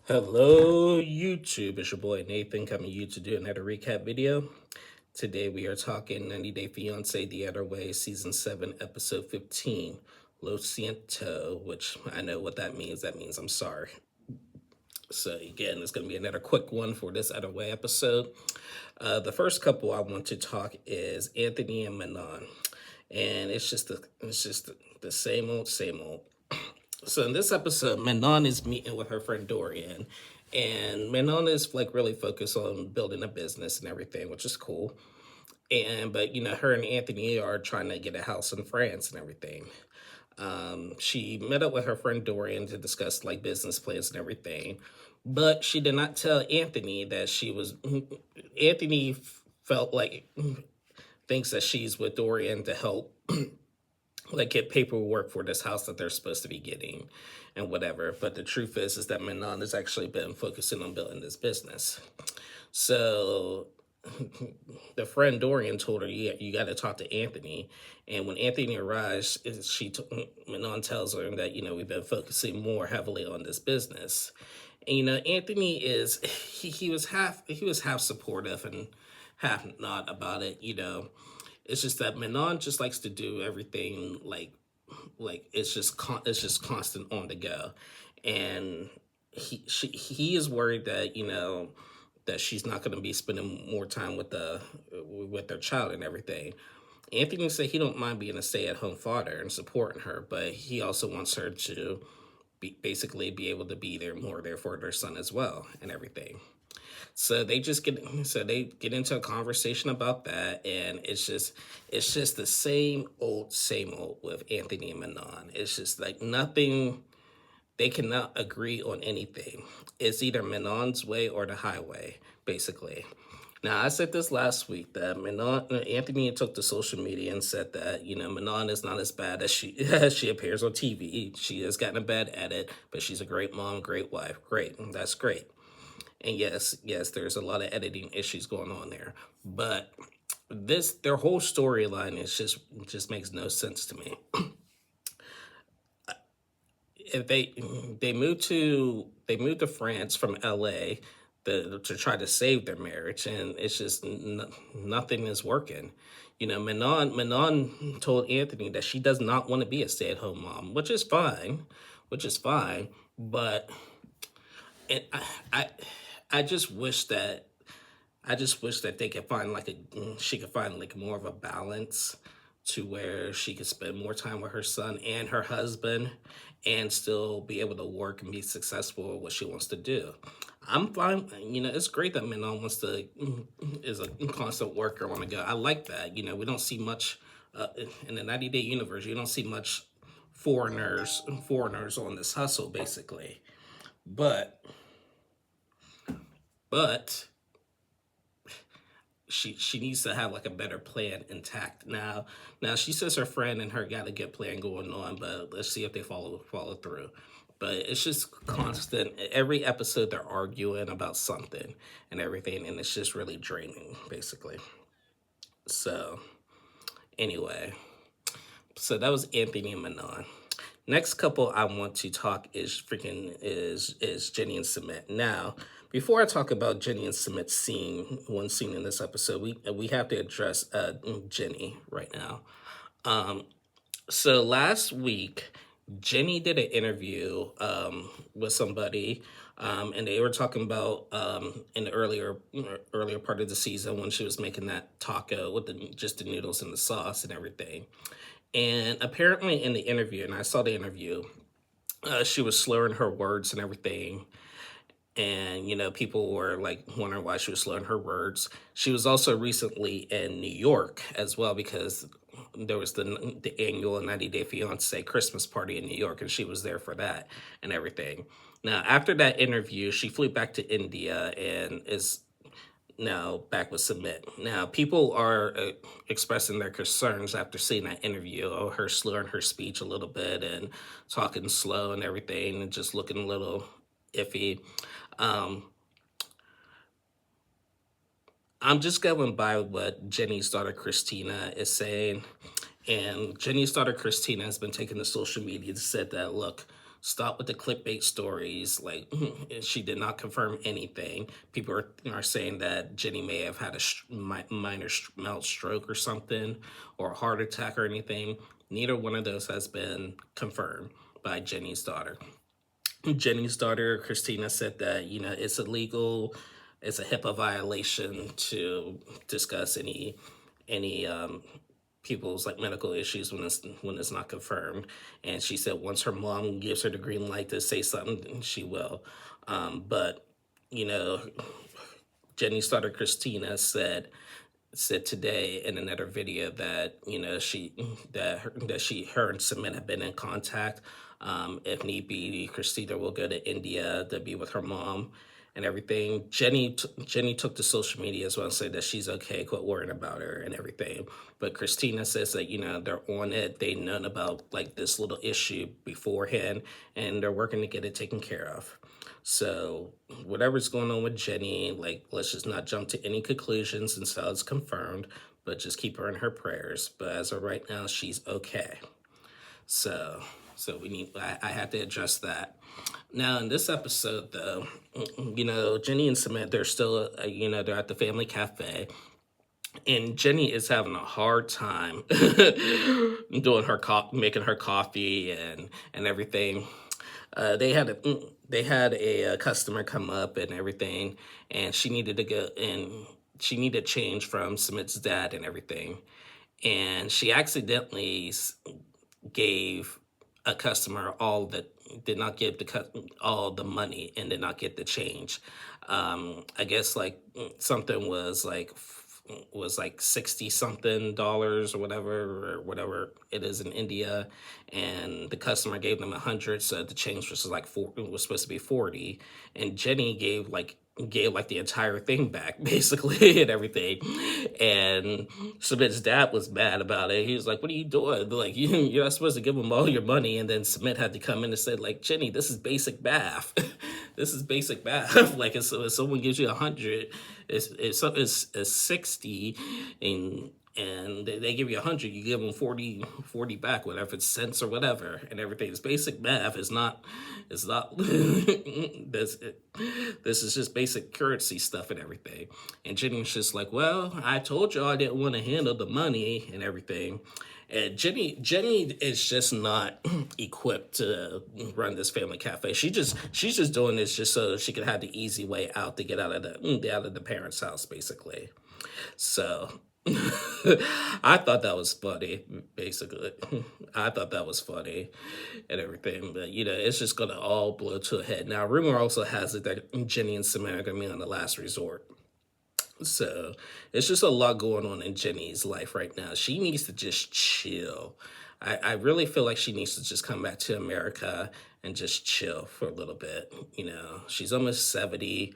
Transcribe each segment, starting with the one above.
Hello, YouTube. It's your boy Nathan coming to you to do another recap video. Today we are talking 90 Day Fiancé The Other Way, Season 7, Episode 15, Lo Siento, which I know what that means. That means I'm sorry. So, again, it's going to be another quick one for this Other Way episode. The first couple I want to talk is Anthony and Manon. And it's just the same old, same old. So in this episode, Manon is meeting with her friend Dorian, and Manon is like really focused on building a business and everything, which is cool. But her and Anthony are trying to get a house in France and everything. She met up with her friend Dorian to discuss like business plans and everything, but she did not tell Anthony that she was. Anthony felt like thinks that she's with Dorian to help like get paperwork for this house that they're supposed to be getting and whatever. But the truth is that Manon has actually been focusing on building this business. So the friend Dorian told her, "Yeah, you got to talk to Anthony." And when Anthony arrives, Manon tells her that we've been focusing more heavily on this business. And Anthony is he was half supportive and half not about it. It's just that Manon just likes to do everything like it's just constant on the go, and he is worried that that she's not going to be spending more time with their child and everything. Anthony said he don't mind being a stay-at-home father and supporting her, but he also wants her to basically be able to be there for their son as well and everything. So they get into a conversation about that, and it's just the same old with Anthony and Manon. It's just like nothing. They cannot agree on anything. It's either Manon's way or the highway, basically. Now, I said this last week that Anthony took to social media and said that Manon is not as bad as she as she appears on TV. She has gotten a bad edit, but she's a great mom, great wife. Great, that's great. And yes, there's a lot of editing issues going on there. But their whole storyline is just makes no sense to me. If they moved to France from LA to try to save their marriage, and it's just nothing is working. Manon told Anthony that she does not want to be a stay-at-home mom, which is fine, but and I just wish that they could find she could find like more of a balance to where she could spend more time with her son and her husband and still be able to work and be successful at what she wants to do. I'm fine. It's great that Manon is a constant worker on the go. I like that. We don't see much in the 90 Day universe. You don't see much foreigners on this hustle, basically. But she needs to have like a better plan intact. Now she says her friend and her got a good plan going on, but let's see if they follow through. But it's just constant. Every episode they're arguing about something and everything, and it's just really draining, basically. So anyway, so that was Anthony and Manon. Next couple I want to talk is Jenny and Submit. Now, before I talk about Jenny and Submit's one scene in this episode, we have to address Jenny right now. So last week, Jenny did an interview with somebody, and they were talking about in the earlier part of the season when she was making that taco with just the noodles and the sauce and everything. And apparently in the interview, and I saw the interview, she was slurring her words and everything. And, people were like wondering why she was slurring her words. She was also recently in New York as well because there was the annual 90 Day Fiancé Christmas party in New York, and she was there for that and everything. Now, after that interview, she flew back to India and is now back with Submit. Now, people are expressing their concerns after seeing that interview of her slurring her speech a little bit and talking slow and everything and just looking a little iffy. I'm just going by what Jenny's daughter Christina is saying. And Jenny's daughter Christina has been taking to social media to said that, look, stop with the clickbait stories. Like, she did not confirm anything. People are saying that Jenny may have had a minor mild stroke or something, or a heart attack or anything. Neither one of those has been confirmed by Jenny's daughter. Jenny's daughter, Christina, said that, it's illegal, it's a HIPAA violation to discuss any people's like medical issues when it's not confirmed. And she said once her mom gives her the green light to say something, she will. But you know, Jenny's daughter Christina said today in another video that her and Cement have been in contact. If need be, Christina will go to India to be with her mom and everything. Jenny took to social media as well and said that she's okay, quit worrying about her and everything. But Christina says that they're on it. They know about like this little issue beforehand, and they're working to get it taken care of. So whatever's going on with Jenny, like, let's just not jump to any conclusions until it's confirmed, but just keep her in her prayers. But as of right now, she's okay. So I had to address that. Now in this episode though, Jenny and Cement, they're still, they're at the family cafe. And Jenny is having a hard time doing making her coffee and everything. They had a customer come up and everything, and she needed to go and she needed change from Cement's dad and everything, and she accidentally gave a customer did not give all the money and did not get the change. I guess like something was like 60 something dollars or whatever it is in India, and the customer gave them 100, so the change was like was supposed to be 40, and Jenny gave like the entire thing back basically and everything. And Submit's dad was mad about it. He was like, what are you doing? Like, you're not supposed to give them all your money. And then Submit had to come in and say, like, Jenny, this is basic math. This is basic math. Like, if someone gives you 100, it's 60, and they give you 100, you give them 40 back, whatever it's cents or whatever, and everything. It's basic math. It's not this is just basic currency stuff and everything. And Jenny's just like, well, I told you I didn't want to handle the money and everything. And Jenny is just not equipped to run this family cafe. She's just doing this just so she could have the easy way out to get out of the parents' house, basically. So I thought that was funny, basically. I thought that was funny and everything. But, it's just going to all blow to a head. Now, rumor also has it that Jenny and Samara are going to be on the last resort. So it's just a lot going on in Jenny's life right now. She needs to just chill. I really feel like she needs to just come back to America and just chill for a little bit. She's almost 70.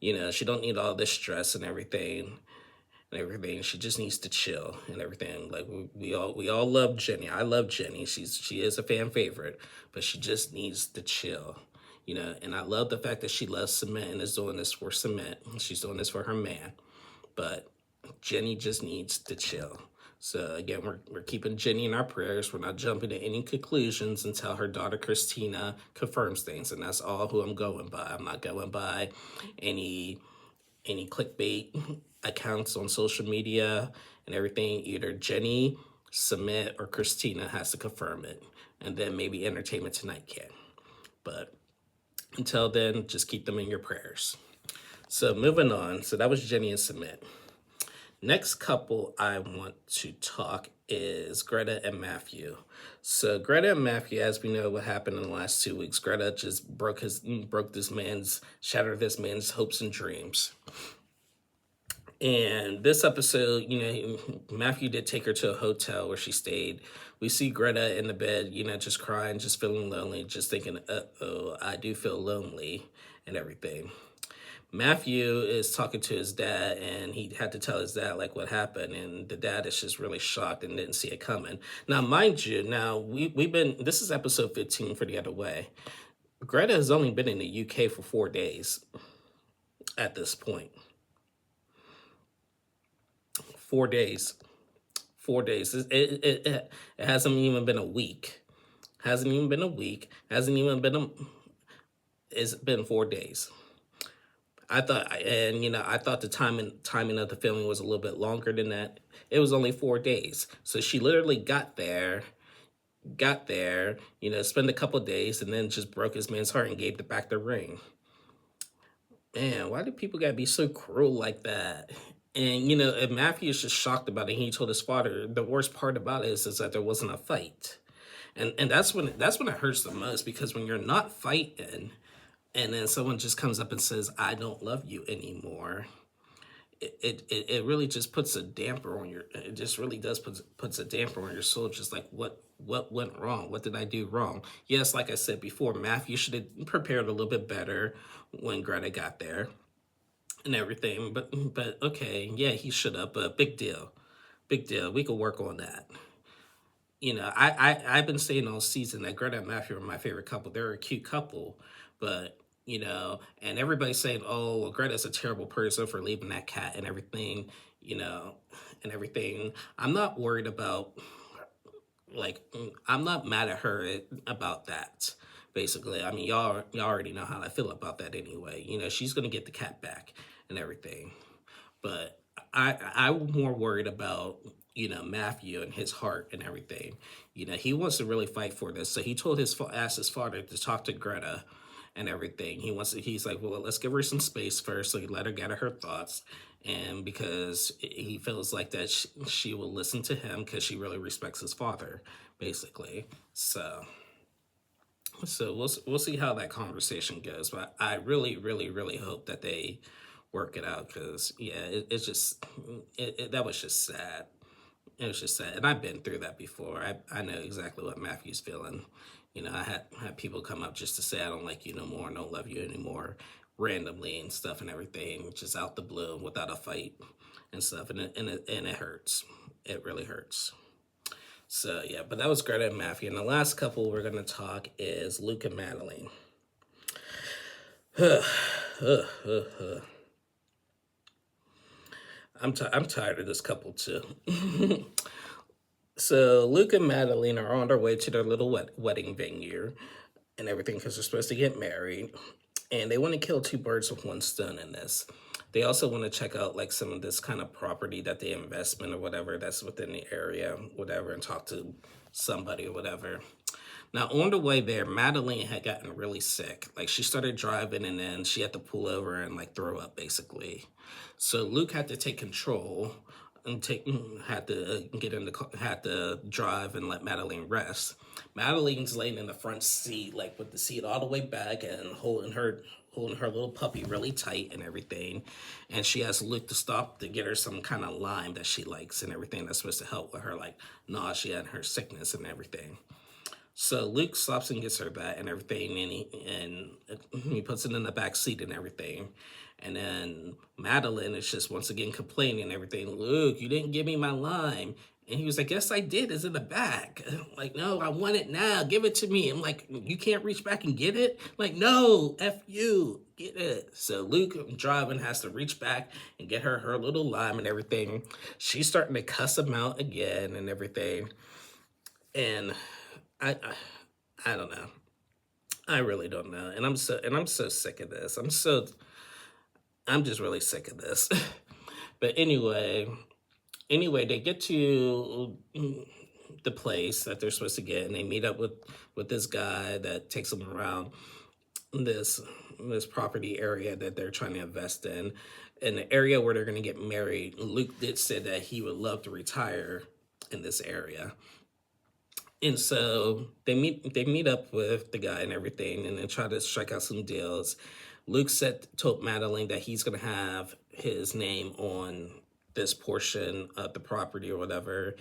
She don't need all this stress and everything. She just needs to chill and everything. Like we all love Jenny. I love Jenny. She is a fan favorite, but she just needs to chill. And I love the fact that she loves Cement and is doing this for Cement. She's doing this for her man. But Jenny just needs to chill. So again, we're keeping Jenny in our prayers. We're not jumping to any conclusions until her daughter Christina confirms things. And that's all who I'm going by. I'm not going by any clickbait accounts on social media and everything. Either Jenny, Cement, or Christina has to confirm it. And then maybe Entertainment Tonight can. But until then, just keep them in your prayers. So moving on. So that was Jenny and Cement. Next couple I want to talk is Greta and Matthew. So Greta and Matthew, as we know what happened in the last 2 weeks, Greta just shattered this man's hopes and dreams. And this episode, Matthew did take her to a hotel where she stayed. We see Greta in the bed, just crying, just feeling lonely, just thinking, uh-oh, I do feel lonely and everything. Matthew is talking to his dad, and he had to tell his dad, like, what happened, and the dad is just really shocked and didn't see it coming. Now, mind you, this is episode 15 for The Other Way. Greta has only been in the UK for 4 days at this point. 4 days. 4 days. It hasn't even been a week. Hasn't even been a week. Hasn't even been a. It's been 4 days. I thought the timing of the filming was a little bit longer than that. It was only 4 days, so she literally got there, spent a couple of days, and then just broke his man's heart and gave back the ring. Man, why do people gotta be so cruel like that? And and Matthew is just shocked about it. He told his father the worst part about it is that there wasn't a fight, and that's when it hurts the most, because when you're not fighting, and then someone just comes up and says, "I don't love you anymore." It really just puts a damper on your. It just really does puts a damper on your soul. Just like what went wrong? What did I do wrong? Yes, like I said before, Matthew should have prepared a little bit better when Greta got there and everything. But okay, yeah, he should have. But big deal, big deal. We could work on that. I've been saying all season that Greta and Matthew are my favorite couple. They're a cute couple, but and everybody's saying, "Oh, well, Greta's a terrible person for leaving that cat and everything," you know, and everything. I'm not worried about I'm not mad at her about that. Basically, I mean, y'all already know how I feel about that anyway. She's gonna get the cat back and everything. But I'm more worried about Matthew and his heart and everything. He wants to really fight for this, so he asked his father to talk to Greta and everything. He's like, well, let's give her some space first, so he let her get her thoughts, and because he feels like that she will listen to him because she really respects his father, basically. So we'll see how that conversation goes, but I really, really, really hope that they work it out, because yeah, it's just that was just sad. It was just sad, and I've been through that before. I know exactly what Matthew's feeling. I had people come up just to say, I don't like you no more, I don't love you anymore, randomly and stuff and everything, just out the blue without a fight and stuff, and it hurts. It really hurts. So yeah, but that was Greta and Matthew. And the last couple we're gonna talk is Luke and Madeline. I'm tired of this couple too. So Luke and Madeline are on their way to their little wedding venue and everything, because they're supposed to get married, and they want to kill two birds with one stone in this. They also want to check out like some of this kind of property that they investment or whatever that's within the area, whatever, and talk to somebody or whatever. Now, on the way there, Madeline had gotten really sick. Like, she started driving and then she had to pull over and like throw up, basically. So Luke had to take control and had to get in the car, had to drive and let Madeline rest. Madeline's laying in the front seat, like with the seat all the way back and holding her little puppy really tight and everything. And she asked Luke to stop to get her some kind of lime that she likes and everything that's supposed to help with her like nausea and her sickness and everything. So Luke stops and gets her that and everything, and he puts it in the back seat and everything. And then Madeline is just once again complaining and everything. Luke, you didn't give me my lime. And he was like, yes, I did. It's in the back. Like, no, I want it now. Give it to me. I'm like, you can't reach back and get it? Like, no, F you. Get it. So Luke, driving, has to reach back and get her little lime and everything. She's starting to cuss him out again and everything. And I, I don't know. I really don't know. And I'm so sick of this. I'm just really sick of this. But anyway, they get to the place that they're supposed to get, and they meet up with this guy that takes them around this property area that they're trying to invest in the area where they're going to get married. Luke did say that he would love to retire in this area. And so they meet up with the guy and everything, and then try to strike out some deals. Luke told Madeline that he's gonna have his name on this portion of the property or whatever.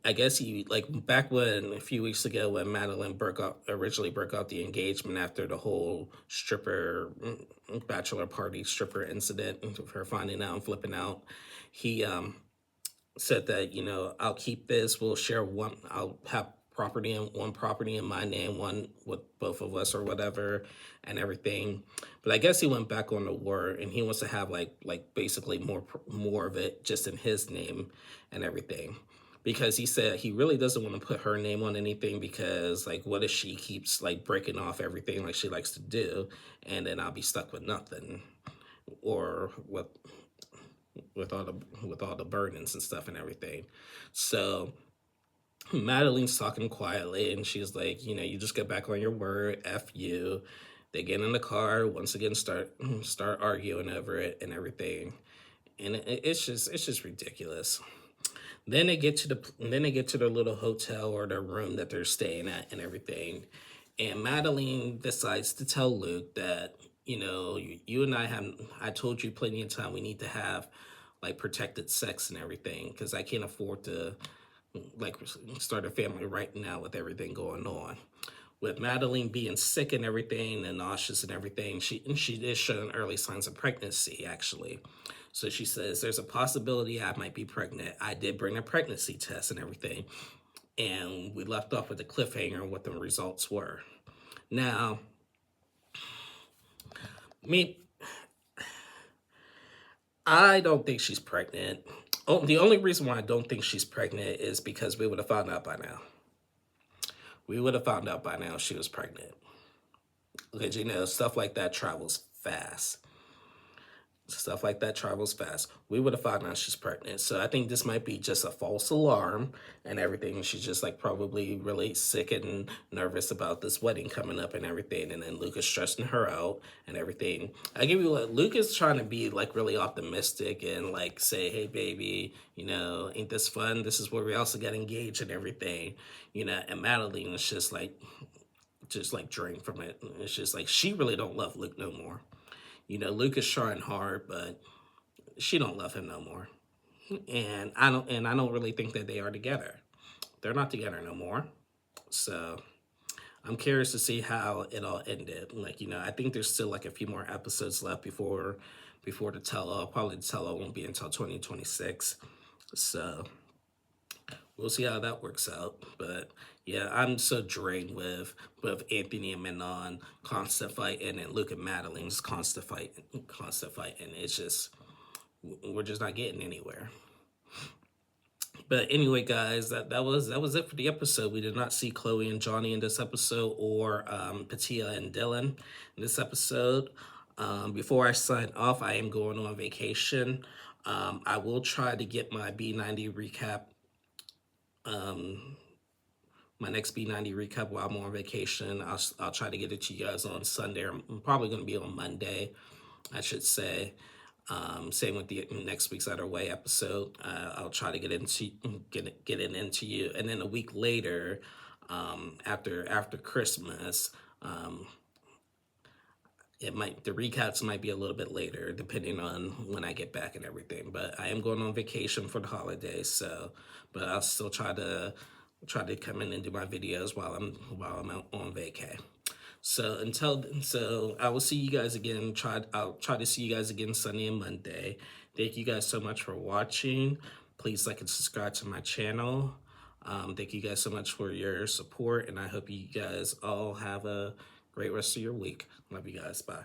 I guess he, like, back when a few weeks ago when Madeline originally broke out the engagement after the whole bachelor party stripper incident, her finding out and flipping out, he said that, I'll keep this, we'll share one, I'll have one property in my name, one with both of us or whatever and everything. But I guess he went back on the word, and he wants to have like basically more of it just in his name and everything. because he said he really doesn't want to put her name on anything, because like what if she keeps like breaking off everything like she likes to do, and then I'll be stuck with nothing, or with all the burdens and stuff and everything. So Madeline's talking quietly, and she's like, you just get back on your word, F you. They get in the car once again, start arguing over it and everything, and it's just ridiculous. Then they get to their little hotel or their room that they're staying at and everything, and Madeline decides to tell Luke that, you and I told you plenty of time we need to have like protected sex and everything, because I can't afford to like start a family right now with everything going on. With Madeline being sick and everything and nauseous and everything, she is showing early signs of pregnancy, actually. So she says there's a possibility I might be pregnant. I did bring a pregnancy test and everything, and we left off with a cliffhanger on what the results were. Now, me, I don't think she's pregnant. Oh, the only reason why I don't think she's pregnant is because we would have found out by now. We would have found out by now she was pregnant. Because, stuff like that travels fast. Stuff like that travels fast. We would have found out she's pregnant. So I think this might be just a false alarm and everything. She's just like probably really sick and nervous about this wedding coming up and everything. And then Luke is stressing her out and everything. I give you like, Luke is trying to be like really optimistic and like say, hey baby, ain't this fun? This is where we also got engaged and everything. And Madeline is just like drained from it. It's just like she really don't love Luke no more. Luke is trying hard, but she don't love him no more. And I don't really think that they are together. They're not together no more. So I'm curious to see how it all ended. Like, I think there's still like a few more episodes left before the tell-all. Probably the tell-all won't be until 2026. So we'll see how that works out. But yeah, I'm so drained with Anthony and Manon constant fighting, and Luke and Madeline's constant fighting. It's just, we're just not getting anywhere. But anyway, guys, that was it for the episode. We did not see Chloe and Johnny in this episode, or Patia and Dylan in this episode. Before I sign off, I am going on vacation. I will try to get my B90 recap, my next B90 recap while I'm on vacation. I'll try to get it to you guys on Sunday. I'm probably going to be on Monday, I should say. Same with the next week's Outer Way episode. I'll try to get it into you, and then a week later, after Christmas, the recaps might be a little bit later depending on when I get back and everything. But I am going on vacation for the holidays, but I'll still try to come in and do my videos while I'm out on vacay. So I will see you guys again. I'll try to see you guys again Sunday and Monday. Thank you guys so much for watching. Please like and subscribe to my channel. Thank you guys so much for your support, and I hope you guys all have a great rest of your week. Love you guys. Bye.